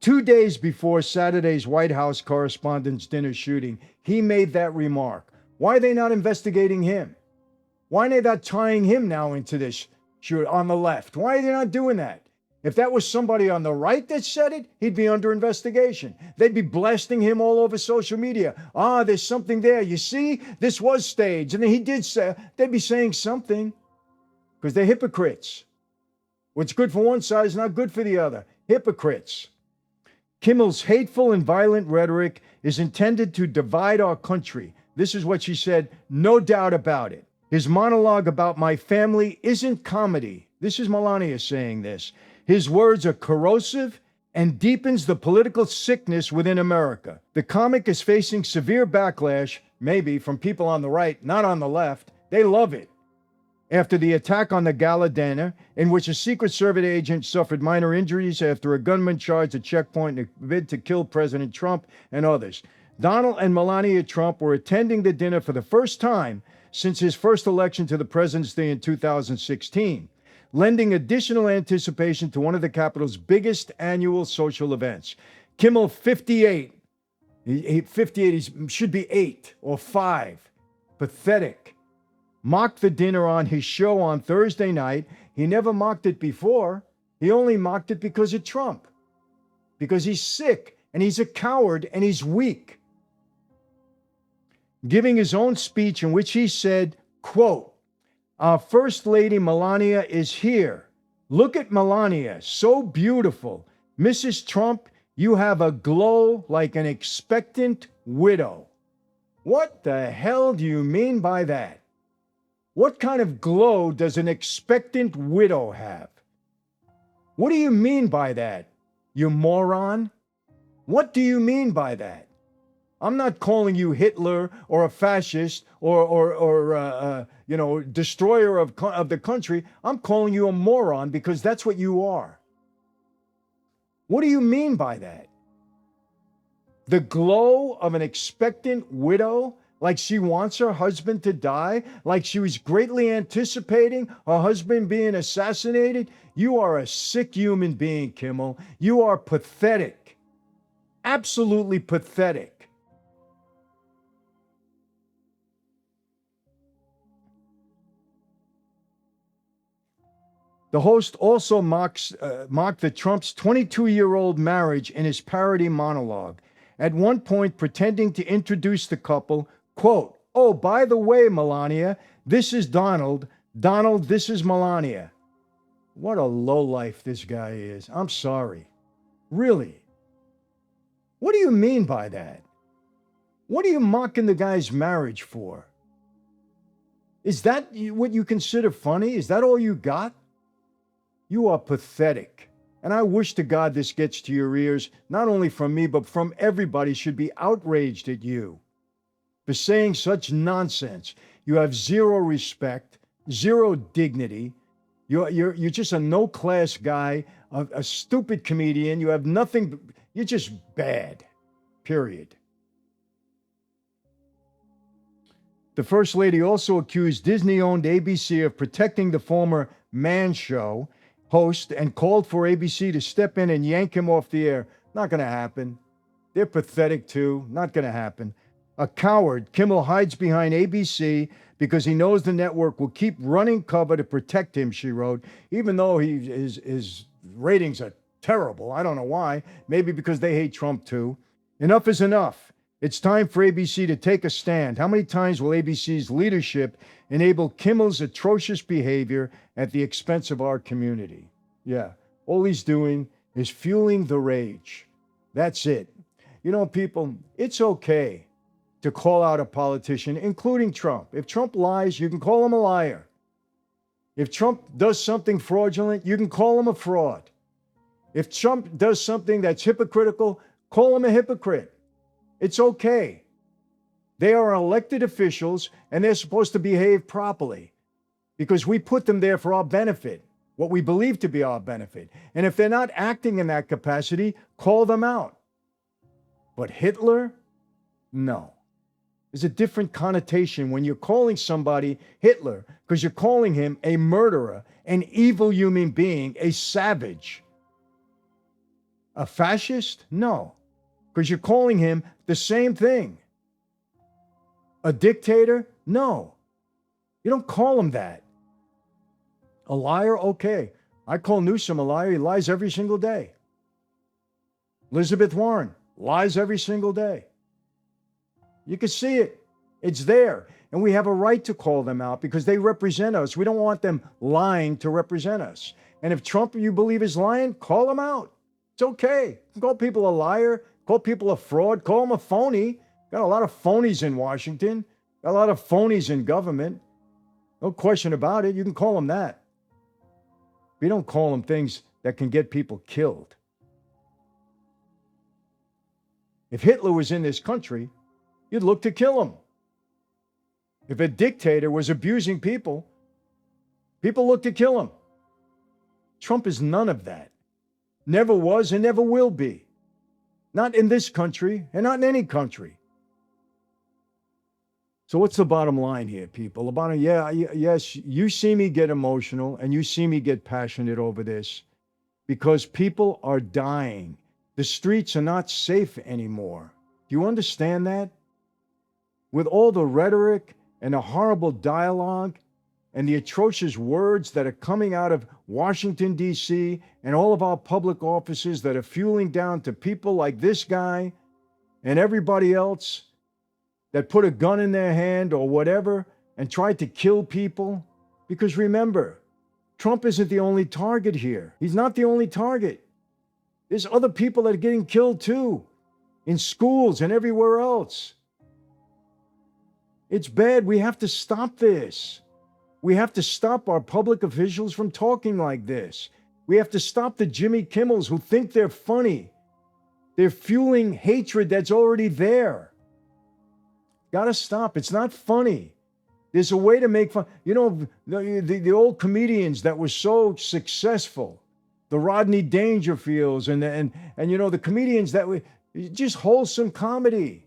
[SPEAKER 1] 2 days before Saturday's White House Correspondents Dinner shooting, he made that remark. Why are they not investigating him? Why are they not tying him now into this shoot on the left? Why are they not doing that? If that was somebody on the right that said it, he'd be under investigation. They'd be blasting him all over social media. There's something there. You see, this was staged. And then he did say, they'd be saying something because they're hypocrites. What's good for one side is not good for the other. Hypocrites. Kimmel's hateful and violent rhetoric is intended to divide our country. This is what she said, no doubt about it. His monologue about my family isn't comedy. This is Melania saying this. His words are corrosive and deepens the political sickness within America. The comic is facing severe backlash, maybe from people on the right, not on the left. They love it. After the attack on the gala dinner, in which a Secret Service agent suffered minor injuries after a gunman charged a checkpoint in a bid to kill President Trump and others. Donald and Melania Trump were attending the dinner for the first time since his first election to the presidency in 2016, lending additional anticipation to one of the Capitol's biggest annual social events. Kimmel, 58. 58, he should be 8 or 5. Pathetic. Mocked the dinner on his show on Thursday night. He never mocked it before. He only mocked it because of Trump. Because he's sick and he's a coward and he's weak. Giving his own speech in which he said, quote, our First Lady Melania is here. Look at Melania, so beautiful. Mrs. Trump, you have a glow like an expectant widow. What the hell do you mean by that? What kind of glow does an expectant widow have? What do you mean by that, you moron? What do you mean by that? I'm not calling you Hitler or a fascist or destroyer of the country. I'm calling you a moron because that's what you are. What do you mean by that? The glow of an expectant widow, like she wants her husband to die, like she was greatly anticipating her husband being assassinated? You are a sick human being, Kimmel. You are pathetic. Absolutely pathetic. The host also mocked the Trump's 22-year-old marriage in his parody monologue, at one point pretending to introduce the couple, quote, oh, by the way, Melania, this is Donald. Donald, this is Melania. What a lowlife this guy is. I'm sorry. Really? What do you mean by that? What are you mocking the guy's marriage for? Is that what you consider funny? Is that all you got? You are pathetic. And I wish to God this gets to your ears, not only from me, but from everybody should be outraged at you for saying such nonsense. You have zero respect, zero dignity. You're just a no-class guy, a stupid comedian. You have nothing. You're just bad, period. The First Lady also accused Disney-owned ABC of protecting the former Man Show host and called for ABC to step in and yank him off the air. Not going to happen. They're pathetic too. Not going to happen. A coward, Kimmel hides behind ABC because he knows the network will keep running cover to protect him, she wrote, even though his ratings are terrible. I don't know why. Maybe because they hate Trump too. Enough is enough. It's time for ABC to take a stand. How many times will ABC's leadership enable Kimmel's atrocious behavior at the expense of our community? Yeah, all he's doing is fueling the rage. That's it. You know, people, it's okay to call out a politician, including Trump. If Trump lies, you can call him a liar. If Trump does something fraudulent, you can call him a fraud. If Trump does something that's hypocritical, call him a hypocrite. It's okay. They are elected officials and they're supposed to behave properly because we put them there for our benefit, what we believe to be our benefit. And if they're not acting in that capacity, call them out. But Hitler? No. There's a different connotation when you're calling somebody Hitler because you're calling him a murderer, an evil human being, a savage. A fascist? No. Because you're calling him the same thing. A dictator? No. You don't call him that. A liar? Okay. I call Newsom a liar. He lies every single day. Elizabeth Warren lies every single day. You can see it. It's there. And we have a right to call them out because they represent us. We don't want them lying to represent us. And if Trump, you believe, is lying, call him out. It's okay. Call people a liar. Call people a fraud. Call them a phony. Got a lot of phonies in Washington. Got a lot of phonies in government. No question about it. You can call them that. We don't call them things that can get people killed. If Hitler was in this country, you'd look to kill him. If a dictator was abusing people, people look to kill him. Trump is none of that. Never was and never will be. Not in this country and not in any country. So what's the bottom line here, people? The bottom, yes, you see me get emotional and you see me get passionate over this because people are dying. The streets are not safe anymore. Do you understand that? With all the rhetoric and the horrible dialogue and the atrocious words that are coming out of Washington, D.C., and all of our public offices that are fueling down to people like this guy and everybody else that put a gun in their hand or whatever and tried to kill people. Because remember, Trump isn't the only target here. He's not the only target. There's other people that are getting killed too, in schools and everywhere else. It's bad. We have to stop this. We have to stop our public officials from talking like this. We have to stop the Jimmy Kimmels who think they're funny. They're fueling hatred that's already there. Gotta stop. It's not funny. There's a way to make fun. You know, the old comedians that were so successful, the Rodney Dangerfields and you know, the comedians that were just wholesome comedy.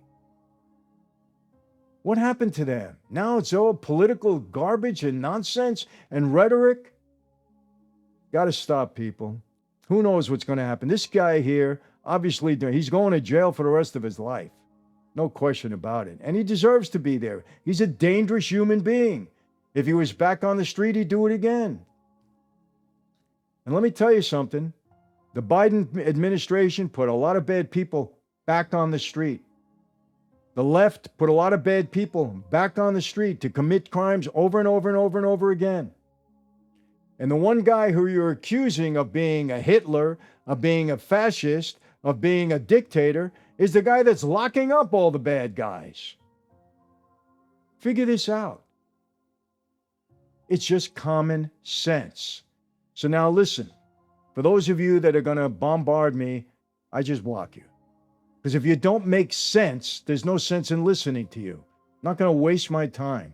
[SPEAKER 1] What happened to them? Now it's all political garbage and nonsense and rhetoric. Got to stop, people. Who knows what's going to happen? This guy here, obviously, he's going to jail for the rest of his life. No question about it. And he deserves to be there. He's a dangerous human being. If he was back on the street, he'd do it again. And let me tell you something. The Biden administration put a lot of bad people back on the street. The left put a lot of bad people back on the street to commit crimes over and over and over and over again. And the one guy who you're accusing of being a Hitler, of being a fascist, of being a dictator, is the guy that's locking up all the bad guys. Figure this out. It's just common sense. So now listen, for those of you that are going to bombard me, I just block you. Because if you don't make sense, there's no sense in listening to you. I'm not going to waste my time.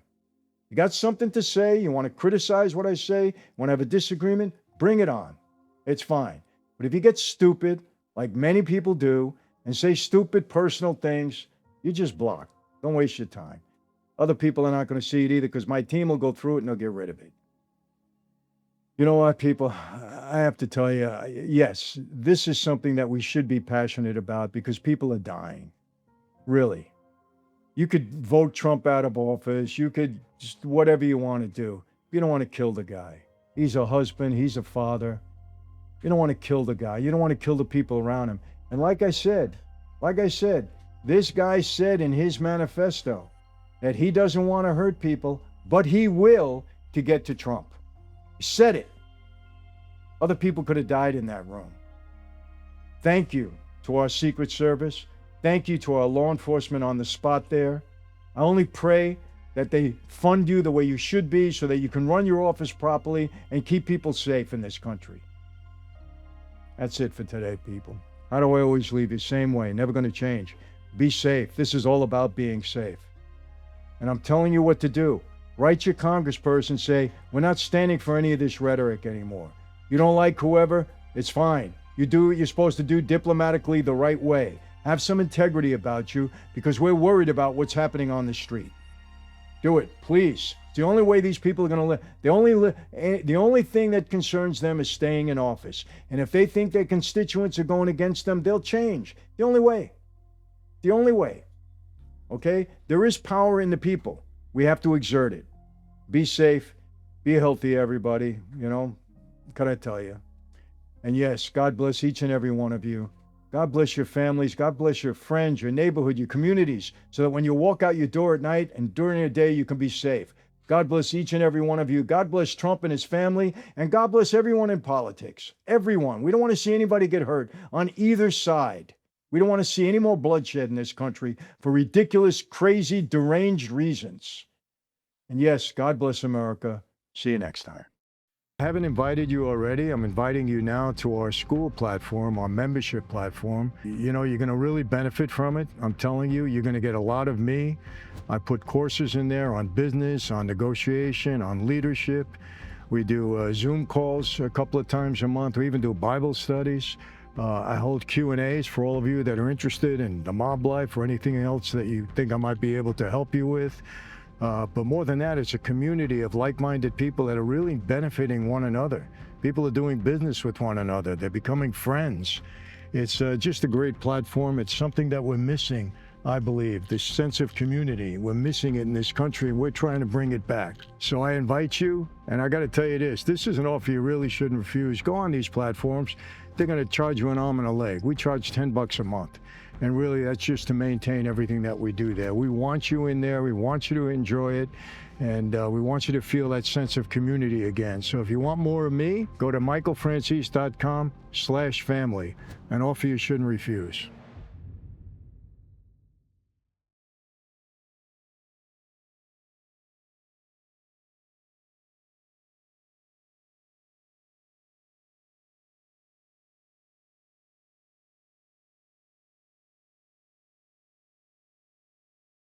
[SPEAKER 1] You got something to say, you want to criticize what I say, want to have a disagreement, bring it on. It's fine. But if you get stupid, like many people do, and say stupid personal things, you just block. Don't waste your time. Other people are not going to see it either because my team will go through it and they'll get rid of it. You know what, people? I have to tell you, yes, this is something that we should be passionate about because people are dying. Really. You could vote Trump out of office. You could just whatever you want to do. You don't want to kill the guy. He's a husband. He's a father. You don't want to kill the guy. You don't want to kill the people around him. And like I said, This guy said in his manifesto that he doesn't want to hurt people, but he will to get to Trump. He said it. Other people could have died in that room. Thank you to our Secret Service. Thank you to our law enforcement on the spot there. I only pray that they fund you the way you should be so that you can run your office properly and keep people safe in this country. That's it for today, people. How do I always leave you? Same way, never going to change. Be safe. This is all about being safe. And I'm telling you what to do. Write your congressperson, say, we're not standing for any of this rhetoric anymore. You don't like whoever, it's fine. You do what you're supposed to do diplomatically the right way. Have some integrity about you because we're worried about what's happening on the street. Do it, please. It's the only way these people are going to live. The only thing that concerns them is staying in office. And if they think their constituents are going against them, they'll change. The only way. The only way. Okay? There is power in the people. We have to exert it. Be safe. Be healthy, everybody. You know, what can I tell you? And yes, God bless each and every one of you. God bless your families. God bless your friends, your neighborhood, your communities, so that when you walk out your door at night and during the day, you can be safe. God bless each and every one of you. God bless Trump and his family. And God bless everyone in politics. Everyone. We don't want to see anybody get hurt on either side. We don't want to see any more bloodshed in this country for ridiculous, crazy, deranged reasons. And yes, God bless America. See you next time. I haven't invited you already. I'm inviting you now to our school platform, our membership platform. You know, you're going to really benefit from it. I'm telling you, you're going to get a lot of me. I put courses in there on business, on negotiation, on leadership. We do Zoom calls a couple of times a month. We even do Bible studies. I hold Q&As for all of you that are interested in the mob life or anything else that you think I might be able to help you with. But more than that, it's a community of like-minded people that are really benefiting one another. People are doing business with one another. They're becoming friends. It's just a great platform. It's something that we're missing, I believe, this sense of community. We're missing it in this country, and we're trying to bring it back. So I invite you, and I got to tell you this is an offer you really shouldn't refuse. Go on these platforms. They're going to charge you an arm and a leg. We charge $10 a month. And really, that's just to maintain everything that we do there. We want you in there. We want you to enjoy it. And we want you to feel that sense of community again. So if you want more of me, go to michaelfranzese.com/family, an offer you shouldn't refuse.